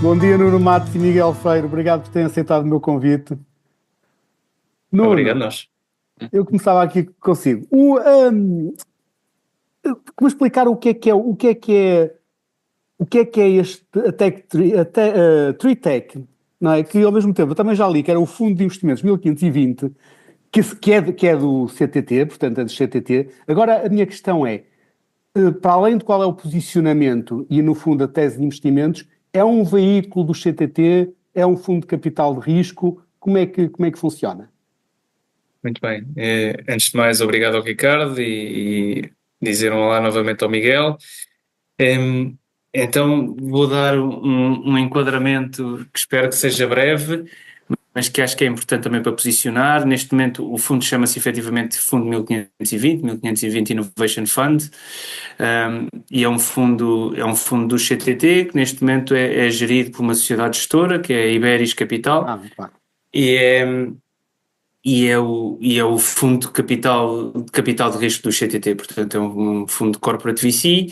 Bom dia, Nuno Matos e Miguel Feiro. Obrigado por terem aceitado o meu convite. Obrigado, Nuno, nós. eu começava aqui consigo. Como explicar o que é que é este a Tree Tech, não é? Que ao mesmo tempo eu também já li que era o Fundo de Investimentos 1520, que é do CTT, portanto é do CTT. Agora a minha questão é, para além de qual é o posicionamento e no fundo a tese de investimentos, é um veículo do CTT, é um fundo de capital de risco, como é que funciona? Muito bem. Antes de mais, obrigado ao Ricardo e dizer um olá novamente ao Miguel. Em, então, vou dar um enquadramento que espero que seja breve, mas que acho que é importante também para posicionar. Neste momento, o fundo chama-se efetivamente Fundo 1520 Innovation Fund, e é um fundo do CTT, que neste momento é gerido por uma sociedade gestora, que é a Iberis Capital, Muito bem. e é, e é o fundo de capital de risco do CTT, portanto é um fundo de corporate VC,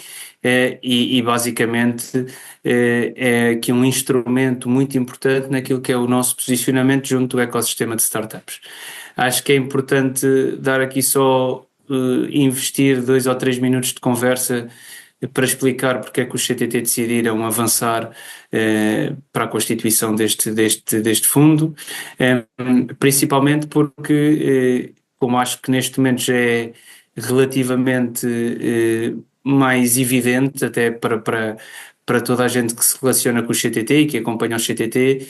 e basicamente é aqui um instrumento muito importante naquilo que é o nosso posicionamento junto do ecossistema de startups. Acho que é importante dar aqui só investir 2 ou 3 minutos de conversa para explicar porque é que os CTT decidiram avançar para a constituição deste fundo, principalmente porque, como acho que neste momento já é relativamente mais evidente, até para toda a gente que se relaciona com o CTT e que acompanha o CTT,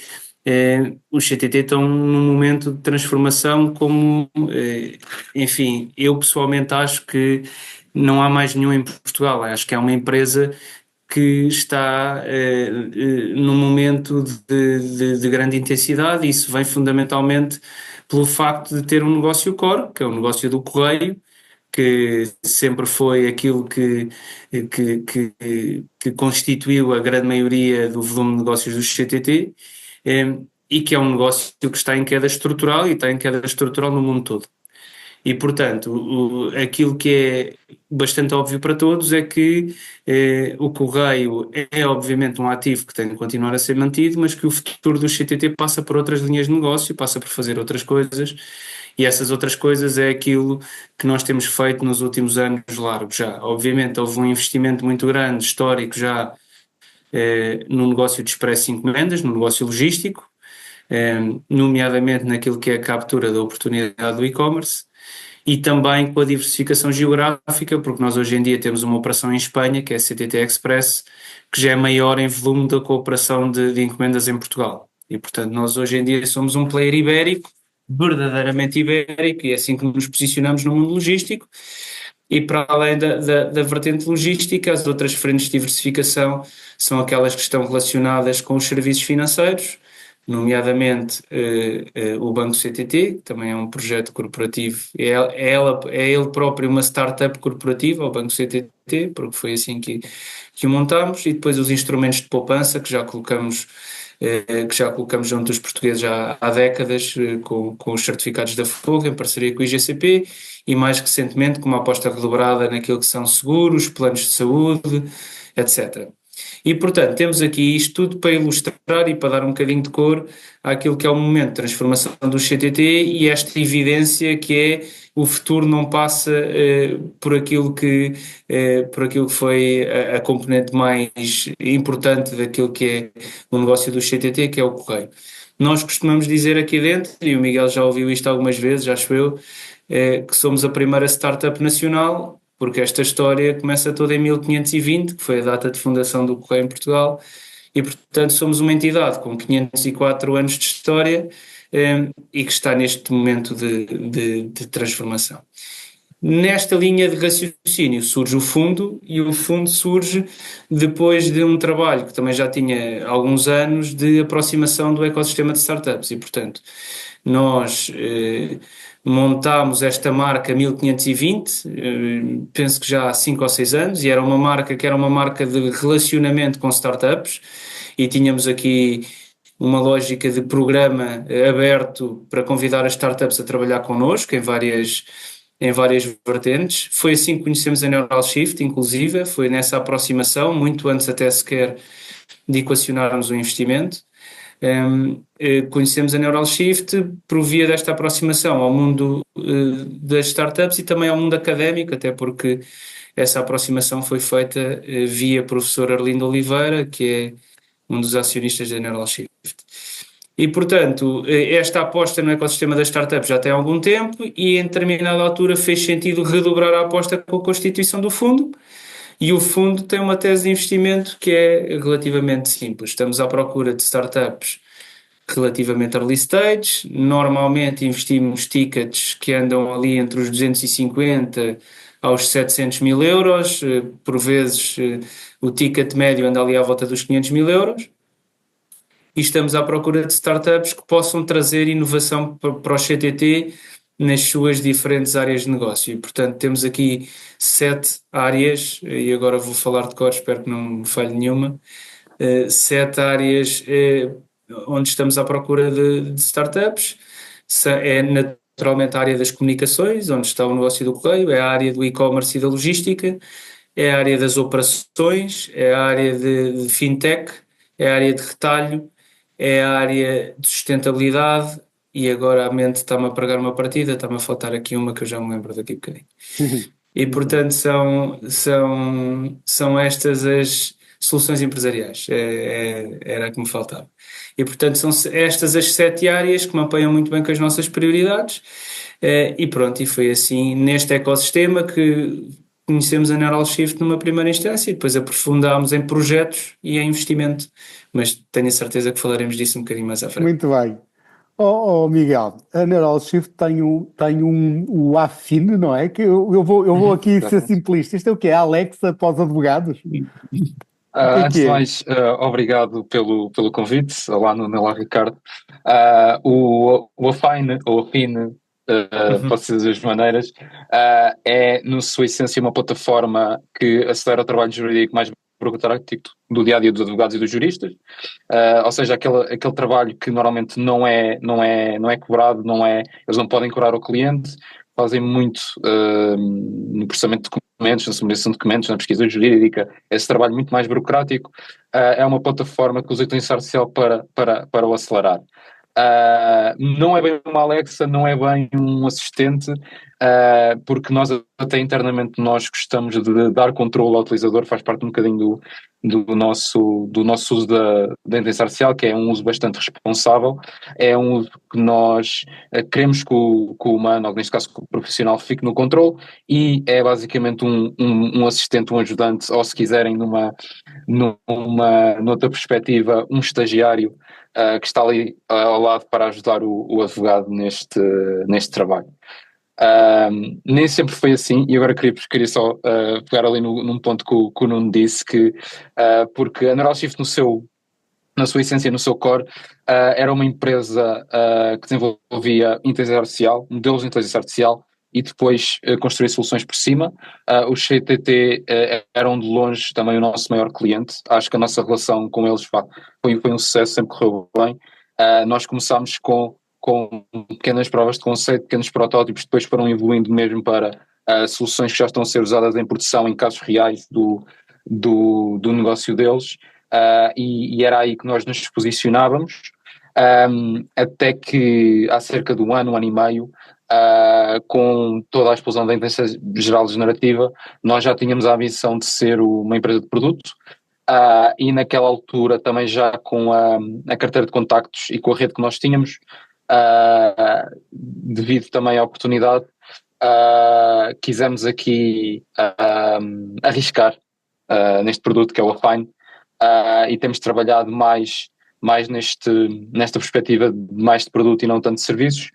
os CTT estão num momento de transformação como, enfim, eu pessoalmente acho que não há mais nenhum em Portugal. Acho que é uma empresa que está num momento de grande intensidade, e isso vem fundamentalmente pelo facto de ter um negócio core, que é o negócio do correio, que sempre foi aquilo que constituiu a grande maioria do volume de negócios do CTT, e que é um negócio que está em queda estrutural e está em queda estrutural no mundo todo. E, portanto, aquilo que é bastante óbvio para todos é que o correio é obviamente um ativo que tem de continuar a ser mantido, mas que o futuro do CTT passa por outras linhas de negócio, passa por fazer outras coisas, e essas outras coisas é aquilo que nós temos feito nos últimos anos largos já. Obviamente houve um investimento muito grande, histórico já, no negócio de expresso e encomendas, no negócio logístico, nomeadamente naquilo que é a captura da oportunidade do e-commerce, e também com a diversificação geográfica, porque nós hoje em dia temos uma operação em Espanha, que é a CTT Express, que já é maior em volume da cooperação de encomendas em Portugal. E, portanto, nós hoje em dia somos um player ibérico, verdadeiramente ibérico, e é assim que nos posicionamos no mundo logístico. E para além da vertente logística, as outras frentes de diversificação são aquelas que estão relacionadas com os serviços financeiros, nomeadamente o Banco CTT, que também é um projeto corporativo, é ele próprio uma startup corporativa, o Banco CTT, porque foi assim que o montámos, e depois os instrumentos de poupança que já colocamos junto dos portugueses há décadas, com os certificados da Forro, em parceria com o IGCP, e mais recentemente com uma aposta redobrada naquilo que são seguros, planos de saúde, etc. E, portanto, temos aqui isto tudo para ilustrar e para dar um bocadinho de cor àquilo que é o momento de transformação do CTT, e esta evidência que é o futuro não passa por aquilo que foi a componente mais importante daquilo que é o negócio do CTT, que é o correio. Nós costumamos dizer aqui dentro, e o Miguel já ouviu isto algumas vezes, acho eu, que somos a primeira startup nacional, porque esta história começa toda em 1520, que foi a data de fundação do Correio em Portugal, e portanto somos uma entidade com 504 anos de história, e que está neste momento de transformação. Nesta linha de raciocínio surge o fundo, e o fundo surge depois de um trabalho que também já tinha alguns anos de aproximação do ecossistema de startups, e portanto nós montámos esta marca 1520, penso que já há 5 ou 6 anos, e era uma marca que era uma marca de relacionamento com startups, e tínhamos aqui uma lógica de programa aberto para convidar as startups a trabalhar connosco em várias vertentes. Foi assim que conhecemos a Neural Shift, inclusive, foi nessa aproximação, muito antes até sequer de equacionarmos o investimento. Conhecemos a Neural Shift por via desta aproximação ao mundo das startups e também ao mundo académico, até porque essa aproximação foi feita via professor Arlindo Oliveira, que é um dos acionistas da Neural Shift. E, portanto, esta aposta no ecossistema das startups já tem algum tempo e, em determinada altura, fez sentido redobrar a aposta com a constituição do fundo. E o fundo tem uma tese de investimento que é relativamente simples. Estamos à procura de startups relativamente early stage. Normalmente investimos tickets que andam ali entre os 250 aos 700 mil euros. Por vezes o ticket médio anda ali à volta dos 500 mil euros. E estamos à procura de startups que possam trazer inovação para o CTT nas suas diferentes áreas de negócio. E, portanto, temos aqui 7 áreas, e agora vou falar de cor, espero que não me falhe nenhuma, 7 áreas onde estamos à procura de startups. É naturalmente a área das comunicações, onde está o negócio do correio, é a área do e-commerce e da logística, é a área das operações, é a área de fintech, é a área de retalho, é a área de sustentabilidade e agora a mente está-me a pregar uma partida, está-me a faltar aqui uma que eu já me lembro daqui a bocadinho. E portanto são estas as soluções empresariais, era a que me faltava. E portanto são estas as 7 áreas que mapeam muito bem com as nossas prioridades e pronto, e foi assim neste ecossistema que conhecemos a Neural Shift numa primeira instância e depois aprofundámos em projetos e em investimento, mas tenho a certeza que falaremos disso um bocadinho mais à frente. Muito bem. Miguel, a Neural Shift o Affine, não é? Que eu vou aqui ser simplista. Isto é o quê? A Alexa para os advogados? Antes de mais, obrigado pelo convite. Olá, Nuno, olá, Ricardo. O Affine, ou Affine, pode ser das duas maneiras, é, na sua essência, uma plataforma que acelera o trabalho jurídico mais burocrático do dia-a-dia dos advogados e dos juristas, ou seja, aquele trabalho que normalmente não é cobrado, eles não podem cobrar ao cliente, fazem muito no processamento de documentos, na submissão de documentos, na pesquisa jurídica, esse trabalho muito mais burocrático. É uma plataforma que usa a inteligência artificial para o acelerar. Não é bem uma Alexa, não é bem um assistente, porque nós até internamente nós gostamos de dar controle ao utilizador, faz parte um bocadinho do nosso uso da inteligência artificial, que é um uso bastante responsável, é um uso que nós queremos que o humano, ou neste caso que o profissional, fique no controle, e é basicamente um assistente, um ajudante, ou se quiserem noutra perspectiva, um estagiário que está ali ao lado para ajudar o advogado neste trabalho. Nem sempre foi assim, e agora queria só pegar ali num ponto que o Nuno disse, que porque a Neural Shift na sua essência, no seu core, era uma empresa que desenvolvia inteligência artificial, modelos de inteligência artificial, e depois construir soluções por cima. O CTT eram de longe também o nosso maior cliente. Acho que a nossa relação com eles foi um sucesso, sempre correu bem. Nós começámos com pequenas provas de conceito, pequenos protótipos, depois foram evoluindo mesmo para soluções que já estão a ser usadas em produção, em casos reais do negócio deles, e era aí que nós nos posicionávamos, até que há cerca de um ano e meio, com toda a explosão da inteligência geral generativa, nós já tínhamos a ambição de ser uma empresa de produto, e naquela altura também já com a carteira de contactos e com a rede que nós tínhamos, devido também à oportunidade, quisemos aqui arriscar neste produto que é o Affine, e temos trabalhado mais nesta perspectiva mais de produto e não tanto de serviços,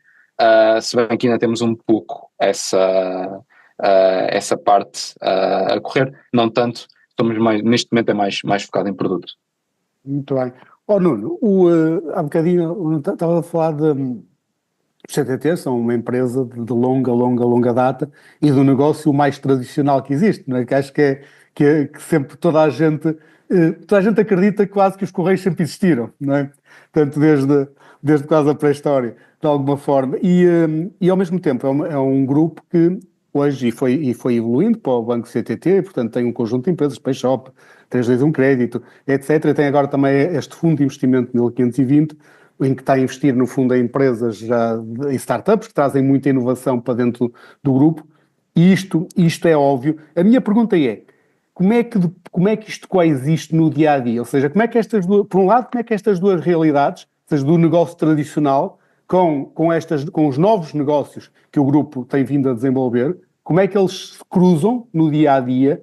se bem que ainda temos um pouco essa parte a correr, não tanto, neste momento é mais focado em produto. Muito bem. Nuno, há bocadinho estava a falar de CTT, são uma empresa de longa data e do negócio mais tradicional que existe, não é? Que acho que sempre toda a gente acredita quase que os Correios sempre existiram, não é? Portanto, desde quase a pré-história, de alguma forma. E ao mesmo tempo é um grupo que hoje e foi evoluindo para o Banco CTT, portanto tem um conjunto de empresas, PayShop, 321 Crédito, etc. Tem agora também este fundo de investimento 1520, em que está a investir no fundo em empresas em startups que trazem muita inovação para dentro do grupo. E isto é óbvio. A minha pergunta é, como é que isto coexiste no dia a dia? Ou seja, como é que por um lado, como é que estas duas realidades, ou seja, do negócio tradicional com os novos negócios que o grupo tem vindo a desenvolver, como é que eles se cruzam no dia a dia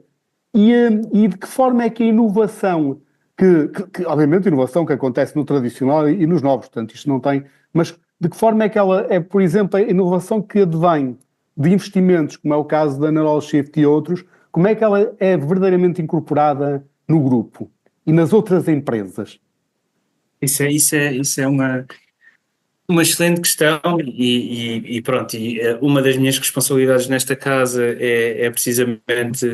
e de que forma é que a inovação, que obviamente a inovação que acontece no tradicional e nos novos, portanto isto não tem, mas de que forma é que ela é, por exemplo, a inovação que advém de investimentos, como é o caso da Neuroshift e outros, como é que ela é verdadeiramente incorporada no grupo e nas outras empresas? Isso é uma excelente questão e pronto, uma das minhas responsabilidades nesta casa é precisamente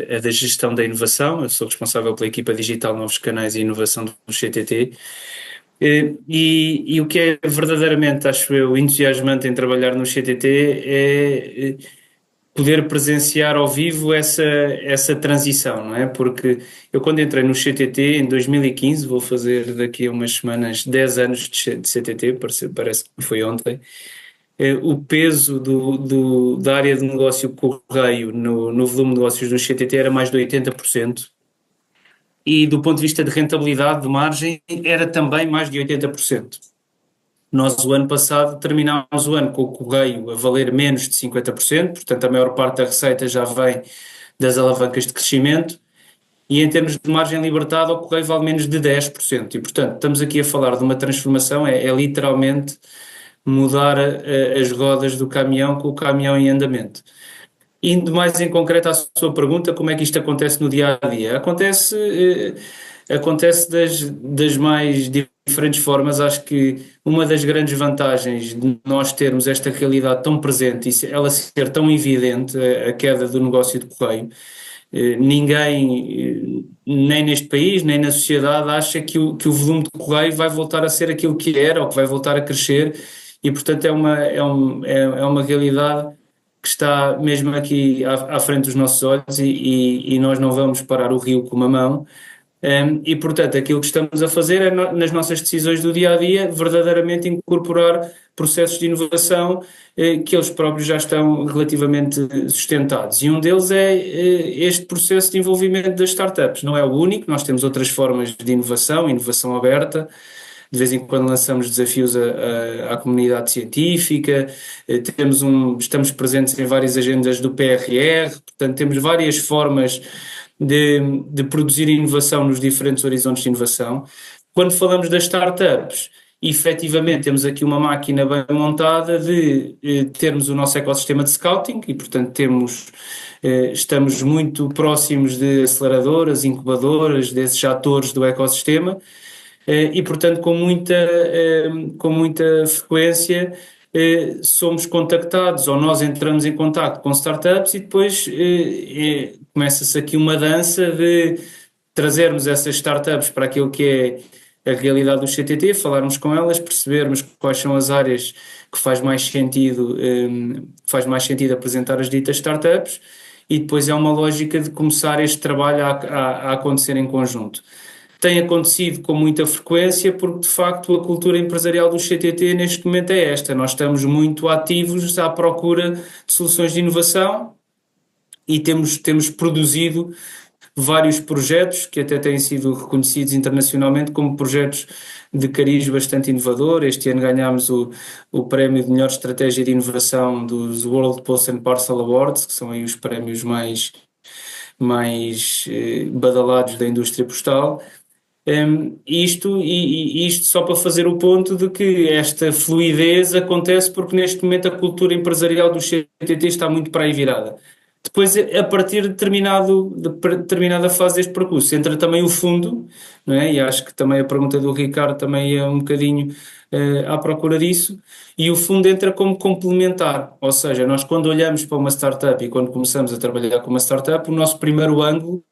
a da gestão da inovação. Eu sou responsável pela equipa digital, novos canais e inovação do CTT. E o que é verdadeiramente, acho eu, entusiasmante em trabalhar no CTT é poder presenciar ao vivo essa transição, não é? Porque eu quando entrei no CTT em 2015, vou fazer daqui a umas semanas 10 anos de CTT, parece que foi ontem, o peso da área de negócio correio no volume de negócios do CTT era mais de 80%. E do ponto de vista de rentabilidade, de margem, era também mais de 80%. Nós, o ano passado, terminámos o ano com o correio a valer menos de 50%, portanto, a maior parte da receita já vem das alavancas de crescimento, e em termos de margem libertada, o correio vale menos de 10%. E, portanto, estamos aqui a falar de uma transformação, é literalmente mudar as rodas do caminhão com o caminhão em andamento. Indo mais em concreto à sua pergunta, como é que isto acontece no dia a dia? Acontece das mais diferentes formas. Acho que uma das grandes vantagens de nós termos esta realidade tão presente e ela ser tão evidente, a queda do negócio de correio, ninguém, nem neste país, nem na sociedade, acha que o volume de correio vai voltar a ser aquilo que era ou que vai voltar a crescer e, portanto, é uma realidade que está mesmo aqui à frente dos nossos olhos e nós não vamos parar o rio com uma mão. E, portanto, aquilo que estamos a fazer é, nas nossas decisões do dia-a-dia, verdadeiramente incorporar processos de inovação que eles próprios já estão relativamente sustentados. E um deles é este processo de envolvimento das startups. Não é o único, nós temos outras formas de inovação aberta. De vez em quando lançamos desafios à comunidade científica, estamos presentes em várias agendas do PRR, portanto temos várias formas de produzir inovação nos diferentes horizontes de inovação. Quando falamos das startups, efetivamente temos aqui uma máquina bem montada de termos o nosso ecossistema de scouting e, portanto, estamos muito próximos de aceleradoras, incubadoras, desses atores do ecossistema e, portanto, com muita frequência somos contactados ou nós entramos em contacto com startups e depois começa-se aqui uma dança de trazermos essas startups para aquilo que é a realidade do CTT, falarmos com elas, percebermos quais são as áreas que faz mais sentido apresentar as ditas startups e depois é uma lógica de começar este trabalho a acontecer em conjunto. Tem acontecido com muita frequência porque, de facto, a cultura empresarial do CTT neste momento é esta. Nós estamos muito ativos à procura de soluções de inovação e temos produzido vários projetos que até têm sido reconhecidos internacionalmente como projetos de cariz bastante inovador. Este ano ganhámos o prémio de melhor estratégia de inovação dos World Post and Parcel Awards, que são aí os prémios mais badalados da indústria postal. Isto só para fazer o ponto de que esta fluidez acontece porque neste momento a cultura empresarial do CTT está muito para aí virada. Depois, a partir de determinada fase deste percurso, entra também o fundo, não é? E acho que também a pergunta do Ricardo também é um bocadinho à procura disso, e o fundo entra como complementar, ou seja, nós quando olhamos para uma startup e quando começamos a trabalhar com uma startup, o nosso primeiro ângulo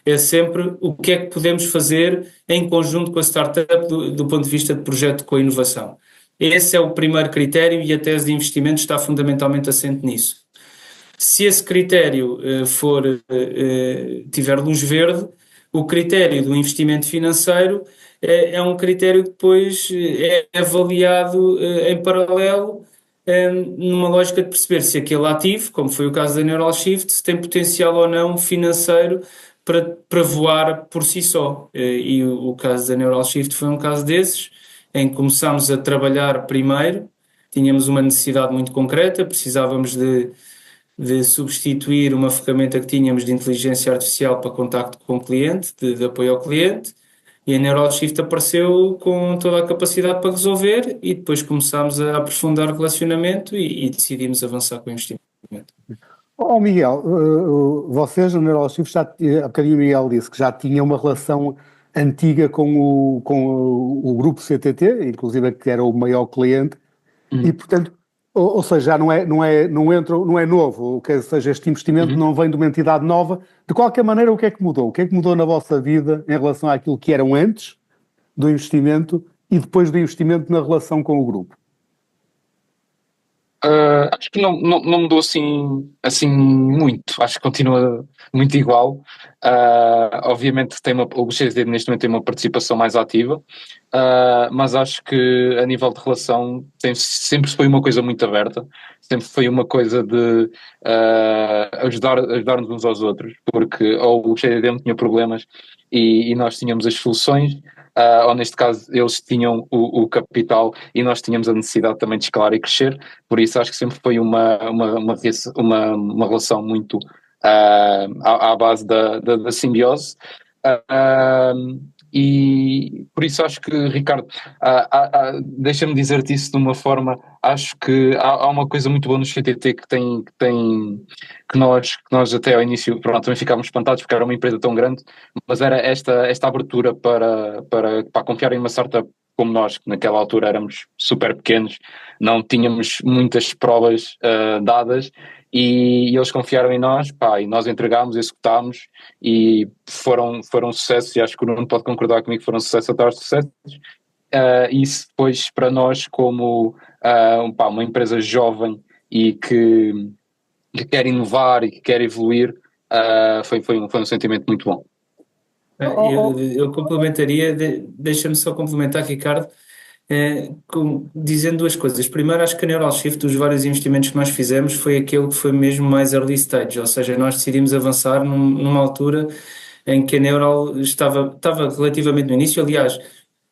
é sempre o que é que podemos fazer em conjunto com a startup do ponto de vista de projeto com a inovação. Esse é o primeiro critério e a tese de investimento está fundamentalmente assente nisso. Se esse critério tiver luz verde, o critério do investimento financeiro é um critério que depois é avaliado em paralelo, numa lógica de perceber se aquele ativo, como foi o caso da Neural Shift, se tem potencial ou não financeiro para voar por si só. E o caso da Neural Shift foi um caso desses, em que começámos a trabalhar primeiro, tínhamos uma necessidade muito concreta, precisávamos de substituir uma ferramenta que tínhamos de inteligência artificial para contacto com o cliente, de apoio ao cliente, e a NeuralShift apareceu com toda a capacidade para resolver e depois começámos a aprofundar o relacionamento e decidimos avançar com o investimento. Miguel, vocês no NeuralShift há bocadinho o Miguel disse que já tinha uma relação antiga com o grupo CTT, inclusive que era o maior cliente, e portanto, ou seja, já não é novo, ou seja, este investimento não vem de uma entidade nova. De qualquer maneira, o que é que mudou? O que é que mudou na vossa vida em relação àquilo que eram antes do investimento e depois do investimento na relação com o grupo? Acho que não mudou assim muito, acho que continua muito igual. Obviamente o CTT neste momento tem uma participação mais ativa, mas acho que a nível de relação sempre foi uma coisa muito aberta, sempre foi uma coisa de ajudar-nos uns aos outros, porque ou o CTT tinha problemas e nós tínhamos as soluções, ou neste caso eles tinham o capital e nós tínhamos a necessidade também de escalar e crescer. Por isso acho que sempre foi uma relação muito à base da simbiose, e por isso acho que, Ricardo, deixa-me dizer-te isso de uma forma. Acho que há uma coisa muito boa no CTT que nós até ao início, pronto, também ficávamos espantados porque era uma empresa tão grande, mas era esta abertura para confiar em uma startup como nós, que naquela altura éramos super pequenos, não tínhamos muitas provas dadas, e eles confiaram em nós, pá, e nós entregámos, executámos, e foram um sucesso, e acho que o Nuno pode concordar comigo que foram um sucesso atrás de sucesso. Isso depois para nós como uma empresa jovem e que quer inovar e que quer evoluir, foi um sentimento muito bom. Eu complementaria, deixa-me só complementar, Ricardo, dizendo duas coisas. Primeiro, acho que a NeuralShift, dos vários investimentos que nós fizemos, foi aquele que foi mesmo mais early stage, ou seja, nós decidimos avançar numa altura em que a Neural estava relativamente no início. Aliás,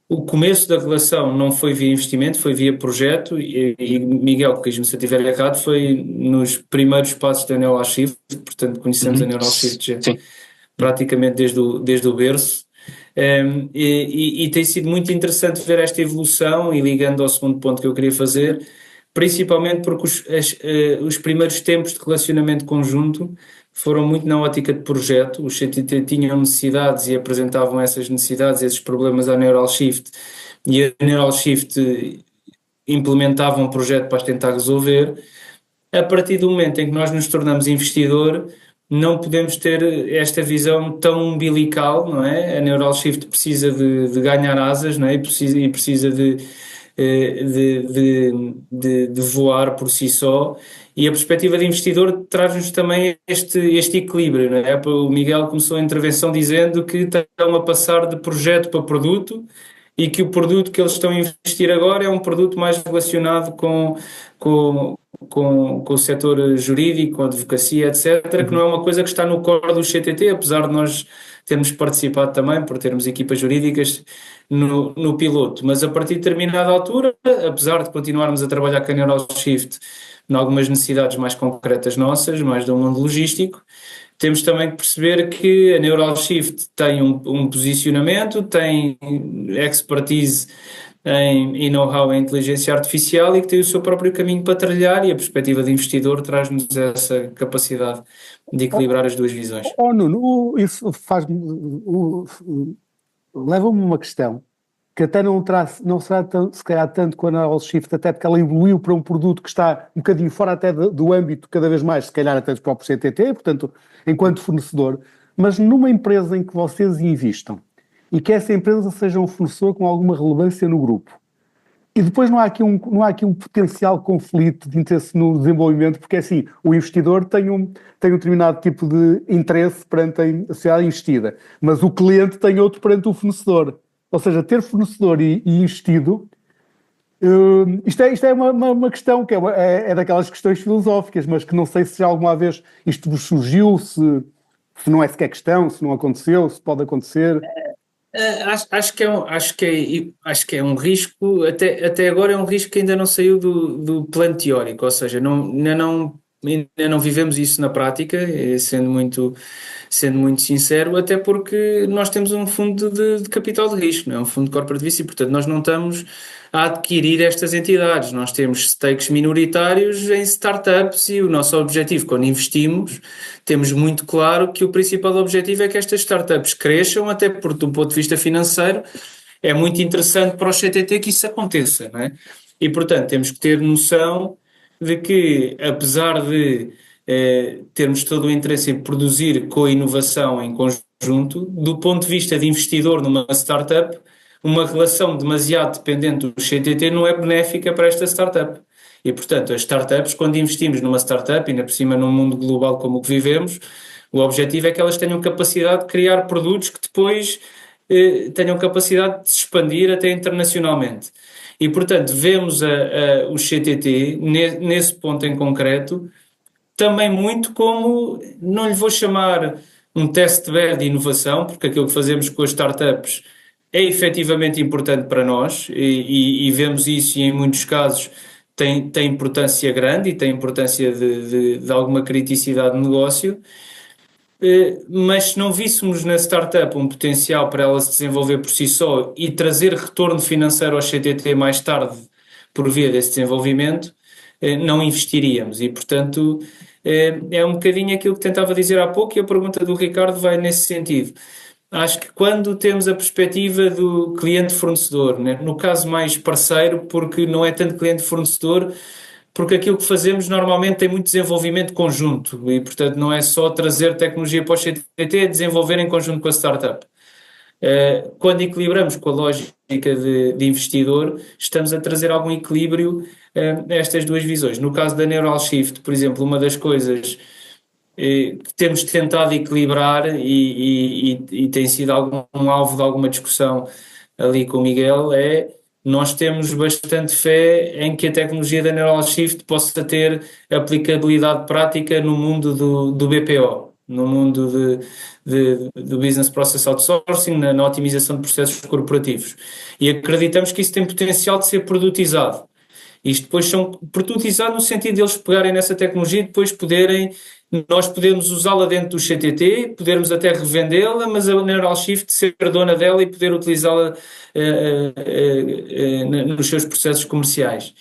o começo da relação não foi via investimento, foi via projeto, e Miguel, corrija-me se eu estiver errado, foi nos primeiros passos da NeuralShift, portanto conhecemos a NeuralShift já praticamente desde o berço. E tem sido muito interessante ver esta evolução, e ligando ao segundo ponto que eu queria fazer, principalmente porque os primeiros tempos de relacionamento conjunto foram muito na ótica de projeto. Os CTT tinham necessidades e apresentavam essas necessidades, esses problemas à NeuralShift, e a NeuralShift implementava um projeto para as tentar resolver. A partir do momento em que nós nos tornamos investidor, não podemos ter esta visão tão umbilical, não é? A NeuralShift precisa de ganhar asas, não é? E precisa de voar por si só, e a perspectiva de investidor traz-nos também este equilíbrio, não é? O Miguel começou a intervenção dizendo que estão a passar de projeto para produto, e que o produto que eles estão a investir agora é um produto mais relacionado com o setor jurídico, com a advocacia, etc., que não é uma coisa que está no core do CTT, apesar de nós termos participado também, por termos equipas jurídicas no piloto. Mas a partir de determinada altura, apesar de continuarmos a trabalhar com a NeuralShift em algumas necessidades mais concretas nossas, mais do mundo logístico, temos também que perceber que a NeuralShift tem um posicionamento, tem expertise em know-how em inteligência artificial, e que tem o seu próprio caminho para trilhar, e a perspectiva de investidor traz-nos essa capacidade de equilibrar as duas visões. Nuno, isso leva-me a uma questão que até não será se calhar tanto com a NeuralShift, até porque ela evoluiu para um produto que está um bocadinho fora até do âmbito, cada vez mais, se calhar até dos próprios CTT, portanto, enquanto fornecedor, mas numa empresa em que vocês investam e que essa empresa seja um fornecedor com alguma relevância no grupo, E depois não há aqui um potencial conflito de interesse no desenvolvimento, porque assim, o investidor tem um determinado tipo de interesse perante a sociedade investida, mas o cliente tem outro perante o fornecedor. Ou seja, ter fornecedor e investido, isto é uma questão que é daquelas questões filosóficas, mas que não sei se já alguma vez isto vos surgiu, se não é sequer questão, se não aconteceu, se pode acontecer. Acho que é um risco, até agora é um risco que ainda não saiu do plano teórico, ou seja, ainda não vivemos isso na prática, sendo muito sincero, até porque nós temos um fundo de capital de risco, não é? Um fundo de corporate VC, portanto nós não estamos a adquirir estas entidades, nós temos stakes minoritários em startups e o nosso objetivo quando investimos, temos muito claro que o principal objetivo é que estas startups cresçam, até porque do ponto de vista financeiro é muito interessante para o CTT que isso aconteça, não é? E portanto temos que ter noção de que apesar de termos todo o interesse em produzir co-inovação em conjunto, do ponto de vista de investidor numa startup, uma relação demasiado dependente do CTT não é benéfica para esta startup. E, portanto, as startups, quando investimos numa startup, ainda por cima num mundo global como o que vivemos, o objetivo é que elas tenham capacidade de criar produtos que depois tenham capacidade de se expandir até internacionalmente. E, portanto, vemos o CTT, nesse ponto em concreto, também muito como, não lhe vou chamar um test-bed de inovação, porque aquilo que fazemos com as startups é efetivamente importante para nós e vemos isso e em muitos casos tem importância grande e tem importância de alguma criticidade de negócio, mas se não víssemos na startup um potencial para ela se desenvolver por si só e trazer retorno financeiro ao CTT mais tarde por via desse desenvolvimento, não investiríamos e, portanto, é um bocadinho aquilo que tentava dizer há pouco e a pergunta do Ricardo vai nesse sentido. Acho que quando temos a perspectiva do cliente-fornecedor, né? No caso mais parceiro, porque não é tanto cliente-fornecedor, porque aquilo que fazemos normalmente tem muito desenvolvimento conjunto e, portanto, não é só trazer tecnologia para o CTT, é desenvolver em conjunto com a startup. Quando equilibramos com a lógica de investidor, estamos a trazer algum equilíbrio a estas duas visões. No caso da Neural Shift, por exemplo, uma das coisas que temos tentado equilibrar e tem sido um alvo de alguma discussão ali com o Miguel nós temos bastante fé em que a tecnologia da Neural Shift possa ter aplicabilidade prática no mundo do BPO, no mundo do Business Process Outsourcing, na otimização de processos corporativos. E acreditamos que isso tem potencial de ser produtizado. Isto depois são produtizados no sentido de eles pegarem nessa tecnologia e depois nós podemos usá-la dentro do CTT, podermos até revendê-la, mas a Neural Shift ser dona dela e poder utilizá-la nos seus processos comerciais.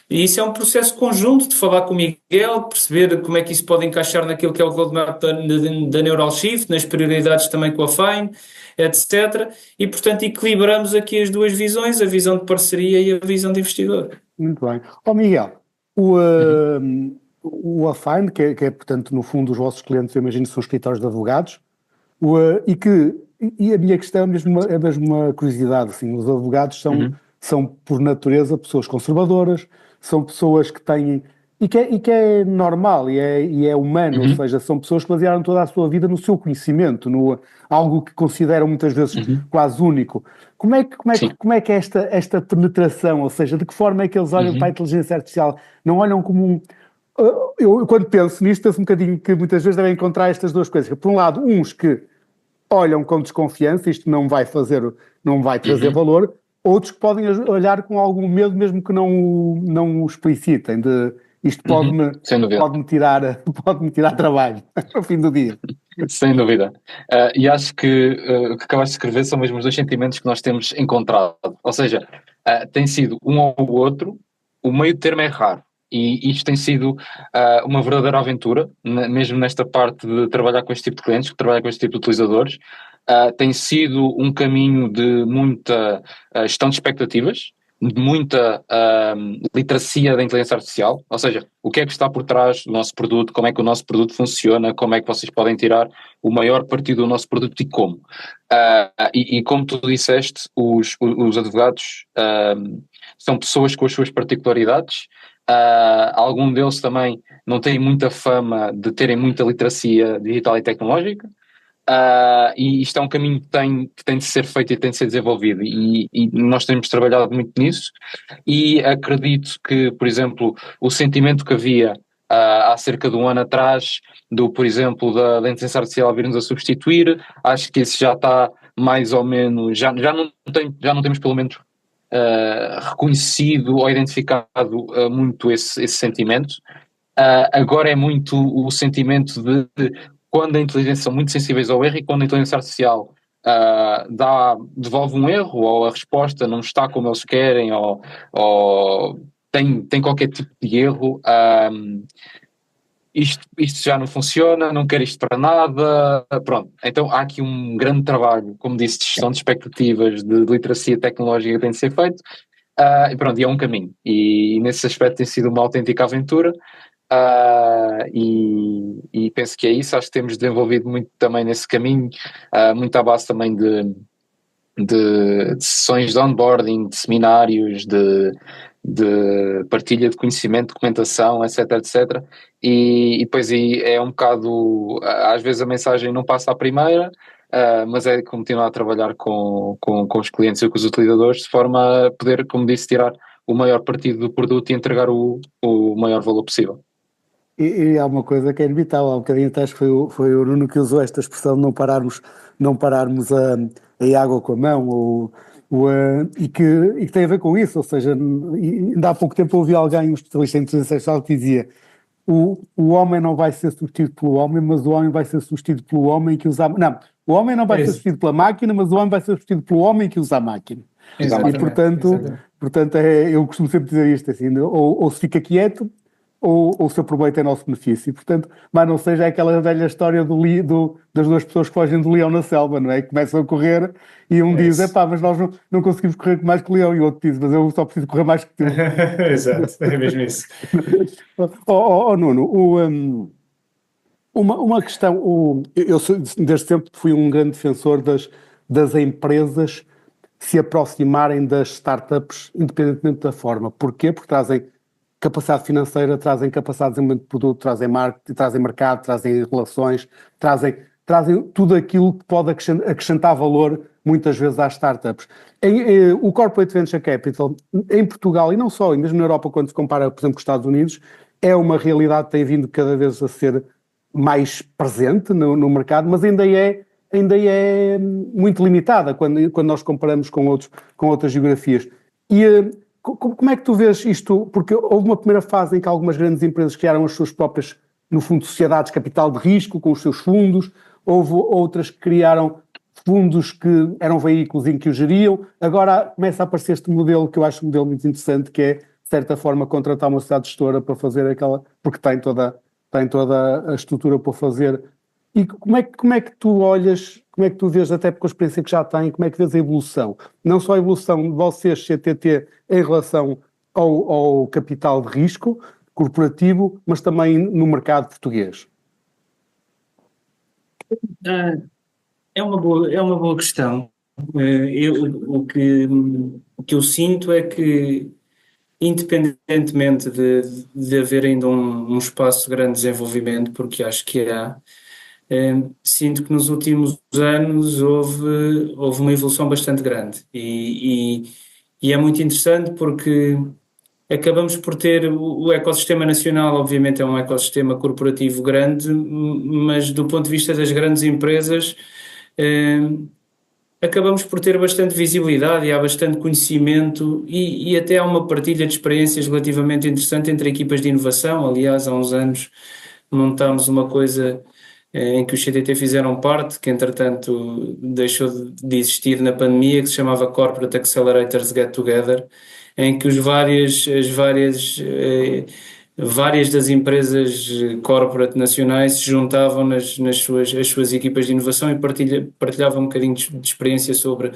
E isso é um processo conjunto de falar com o Miguel, perceber como é que isso pode encaixar naquilo que é o roadmap da Neural Shift, nas prioridades também com a Fine, etc. E, portanto, equilibramos aqui as duas visões, a visão de parceria e a visão de investidor. Muito bem. Miguel, o Afine, que é, portanto, no fundo, os vossos clientes, eu imagino que são escritórios de advogados, e a minha questão é mesmo uma curiosidade, assim, os advogados são, por natureza, pessoas conservadoras, são pessoas que têm, e que é normal, e é humano, ou seja, são pessoas que basearam toda a sua vida no seu conhecimento, algo que consideram muitas vezes quase único. Como é que é esta penetração, ou seja, de que forma é que eles olham para a inteligência artificial? Não olham como um... Eu quando penso nisto, penso um bocadinho que muitas vezes devem encontrar estas duas coisas. Por um lado, uns que olham com desconfiança, isto não vai trazer valor, outros que podem olhar com algum medo, mesmo que não o explicitem, isto pode-me tirar trabalho no fim do dia. Sem dúvida. E acho que o que acabaste de escrever são mesmo os dois sentimentos que nós temos encontrado. Ou seja, tem sido um ou o outro, o meio termo é raro. E isto tem sido uma verdadeira aventura, mesmo nesta parte de trabalhar com este tipo de clientes, de trabalhar com este tipo de utilizadores. Tem sido um caminho de muita gestão de expectativas, de muita literacia da inteligência artificial, ou seja, o que é que está por trás do nosso produto, como é que o nosso produto funciona, como é que vocês podem tirar o maior partido do nosso produto e como. E como tu disseste, os advogados são pessoas com as suas particularidades. Algum deles também não têm muita fama de terem muita literacia digital e tecnológica. E isto é um caminho que tem de ser feito e tem de ser desenvolvido, e nós temos trabalhado muito nisso, e acredito que, por exemplo, o sentimento que havia há cerca de um ano atrás, por exemplo, da inteligência artificial vir-nos a substituir, acho que isso já está mais ou menos, já não temos pelo menos reconhecido ou identificado muito esse sentimento. Agora é muito o sentimento de quando a inteligência são muito sensíveis ao erro, e quando a inteligência artificial devolve um erro, ou a resposta não está como eles querem, ou tem qualquer tipo de erro, isto já não funciona, não quero isto para nada, pronto. Então há aqui um grande trabalho, como disse, de gestão de expectativas, de literacia tecnológica que tem de ser feito, e pronto, e é um caminho, e nesse aspecto tem sido uma autêntica aventura. E penso que é isso. Acho que temos desenvolvido muito também nesse caminho, muito à base também de sessões de onboarding, de seminários, de partilha de conhecimento, documentação, etc, etc. E depois é um bocado, às vezes a mensagem não passa à primeira, mas é continuar a trabalhar com os clientes e com os utilizadores, de forma a poder, como disse, tirar o maior partido do produto e entregar o maior valor possível. E há uma coisa que é inevitável, há um bocadinho atrás foi o Nuno que usou esta expressão de não pararmos a água com a mão, e que tem a ver com isso, ou seja, ainda há pouco tempo eu ouvi alguém, um especialista em inteligência artificial, que dizia: o homem não vai ser substituído pelo homem, mas o homem vai ser substituído pelo homem que usa a máquina. Não, o homem não vai ser substituído pela máquina, mas o homem vai ser substituído pelo homem que usa a máquina. Exatamente, E portanto eu costumo sempre dizer isto assim, ou se fica quieto, ou se aproveita em nosso benefício. Portanto, mas não seja aquela velha história das duas pessoas que fogem do leão na selva, não é? Que começam a correr e um diz: mas nós não conseguimos correr mais que o leão, e o outro diz: mas eu só preciso correr mais que tu. Exato, é mesmo isso. Nuno, uma questão, eu desde sempre fui um grande defensor das empresas se aproximarem das startups, independentemente da forma. Porquê? Porque trazem capacidade financeira, trazem capacidade de desenvolvimento de produto, trazem marketing, trazem mercado, trazem relações, trazem tudo aquilo que pode acrescentar valor muitas vezes às startups. O Corporate Venture Capital em Portugal, e não só, e mesmo na Europa, quando se compara, por exemplo, com os Estados Unidos, é uma realidade que tem vindo cada vez a ser mais presente no mercado, mas ainda é muito limitada quando nós comparamos com outras geografias. E como é que tu vês isto? Porque houve uma primeira fase em que algumas grandes empresas criaram as suas próprias, no fundo, sociedades de capital de risco, com os seus fundos. Houve outras que criaram fundos que eram veículos em que o geriam. Agora começa a aparecer este modelo, que eu acho um modelo muito interessante, que é, de certa forma, contratar uma sociedade gestora para fazer aquela... porque tem toda a estrutura para fazer. E como é que tu olhas, como é que tu vês, até com a experiência que já tem, como é que vês a evolução? Não só a evolução de vocês, CTT, em relação ao capital de risco corporativo, mas também no mercado português. É uma boa questão. O que eu sinto é que, independentemente de haver ainda um espaço de grande desenvolvimento, porque acho que há, sinto que nos últimos anos houve uma evolução bastante grande, e é muito interessante porque acabamos por ter o ecossistema nacional. Obviamente é um ecossistema corporativo grande, mas do ponto de vista das grandes empresas, acabamos por ter bastante visibilidade e há bastante conhecimento, e até há uma partilha de experiências relativamente interessante entre equipas de inovação. Aliás, há uns anos montámos uma coisa em que os CTT fizeram parte, que entretanto deixou de existir na pandemia, que se chamava Corporate Accelerators Get Together, em que várias das empresas corporate nacionais se juntavam nas suas equipas de inovação e partilhavam um bocadinho de experiência sobre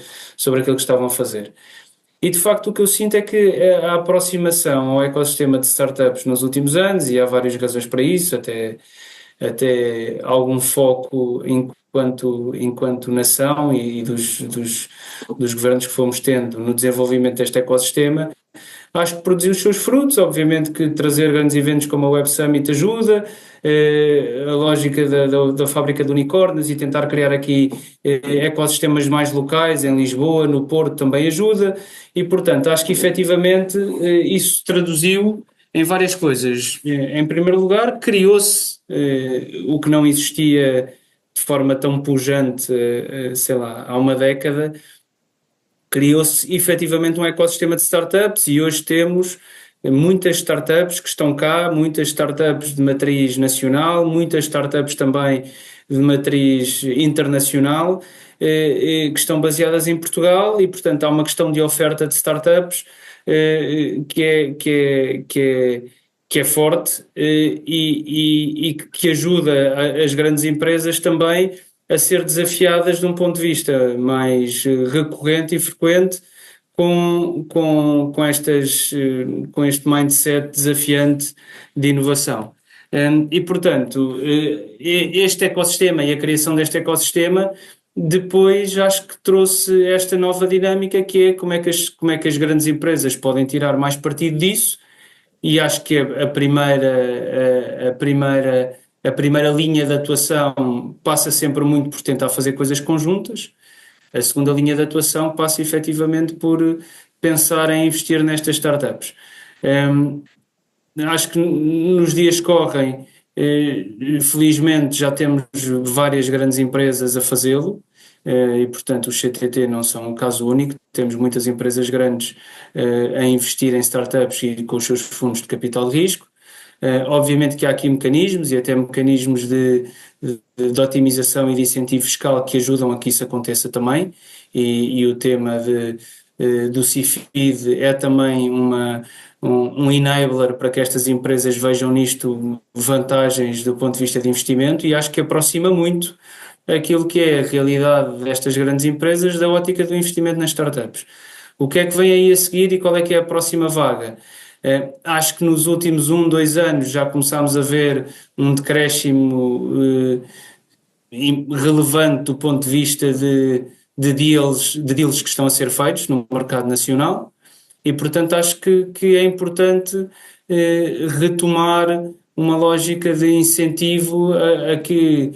aquilo que estavam a fazer. E de facto o que eu sinto é que a aproximação ao ecossistema de startups nos últimos anos, e há várias razões para isso, até algum foco enquanto nação e dos governos que fomos tendo no desenvolvimento deste ecossistema, acho que produziu os seus frutos. Obviamente que trazer grandes eventos como a Web Summit ajuda, a lógica da fábrica de unicórnios e tentar criar aqui ecossistemas mais locais em Lisboa, no Porto também ajuda, e portanto acho que efetivamente isso se traduziu em várias coisas. Em primeiro lugar, criou-se o que não existia de forma tão pujante, sei lá, há uma década. Criou-se efetivamente um ecossistema de startups e hoje temos muitas startups que estão cá, muitas startups de matriz nacional, muitas startups também de matriz internacional, que estão baseadas em Portugal, e portanto há uma questão de oferta de startups que é forte, e que ajuda as grandes empresas também a ser desafiadas de um ponto de vista mais recorrente e frequente com este mindset desafiante de inovação. E, portanto, este ecossistema e a criação deste ecossistema depois acho que trouxe esta nova dinâmica, que é como é que as grandes empresas podem tirar mais partido disso, e acho que a primeira linha de atuação passa sempre muito por tentar fazer coisas conjuntas. A segunda linha de atuação passa efetivamente por pensar em investir nestas startups. Acho que nos dias que correm, felizmente já temos várias grandes empresas a fazê-lo, e portanto os CTT não são um caso único, temos muitas empresas grandes a investir em startups e com os seus fundos de capital de risco. Obviamente que há aqui mecanismos e até mecanismos de otimização e de incentivo fiscal que ajudam a que isso aconteça também, e o tema do CIFID é também um enabler para que estas empresas vejam nisto vantagens do ponto de vista de investimento, e acho que aproxima muito aquilo que é a realidade destas grandes empresas da ótica do investimento nas startups. O que é que vem aí a seguir e qual é que é a próxima vaga? Acho que nos últimos 2 anos já começámos a ver um decréscimo relevante do ponto de vista de deals que estão a ser feitos no mercado nacional, e portanto acho que é importante retomar uma lógica de incentivo a que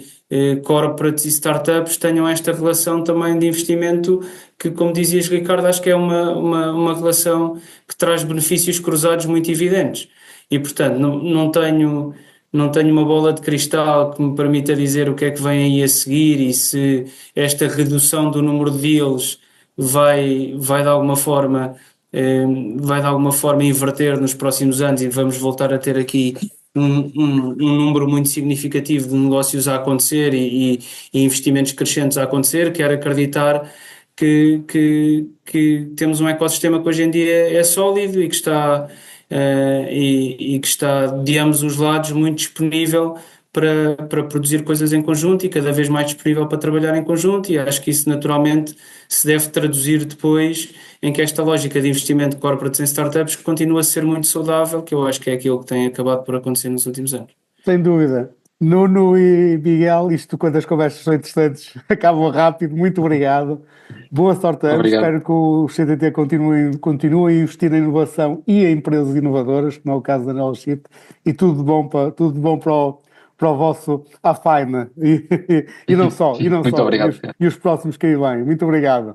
corporates e startups tenham esta relação também de investimento que, como dizias, Ricardo, acho que é uma relação que traz benefícios cruzados muito evidentes. E portanto não tenho uma bola de cristal que me permita dizer o que é que vem aí a seguir e se esta redução do número de deals vai de alguma forma inverter nos próximos anos e vamos voltar a ter aqui um número muito significativo de negócios a acontecer e investimentos crescentes a acontecer. Quero acreditar que temos um ecossistema que hoje em dia é sólido e que está de ambos os lados muito disponível para produzir coisas em conjunto e cada vez mais disponível para trabalhar em conjunto, e acho que isso naturalmente se deve traduzir depois em que esta lógica de investimento de corporates em startups continua a ser muito saudável, que eu acho que é aquilo que tem acabado por acontecer nos últimos anos. Sem dúvida. Nuno e Miguel, isto quando as conversas são interessantes, acabam rápido. Muito obrigado. Boa sorte a ambos. Obrigado. Espero que o CTT continue a investir em inovação e em empresas inovadoras, como é o caso da Knowledge, e tudo bom para o vosso AFAINA e não só, Muito obrigado. e os próximos que aí vêm. Muito obrigado.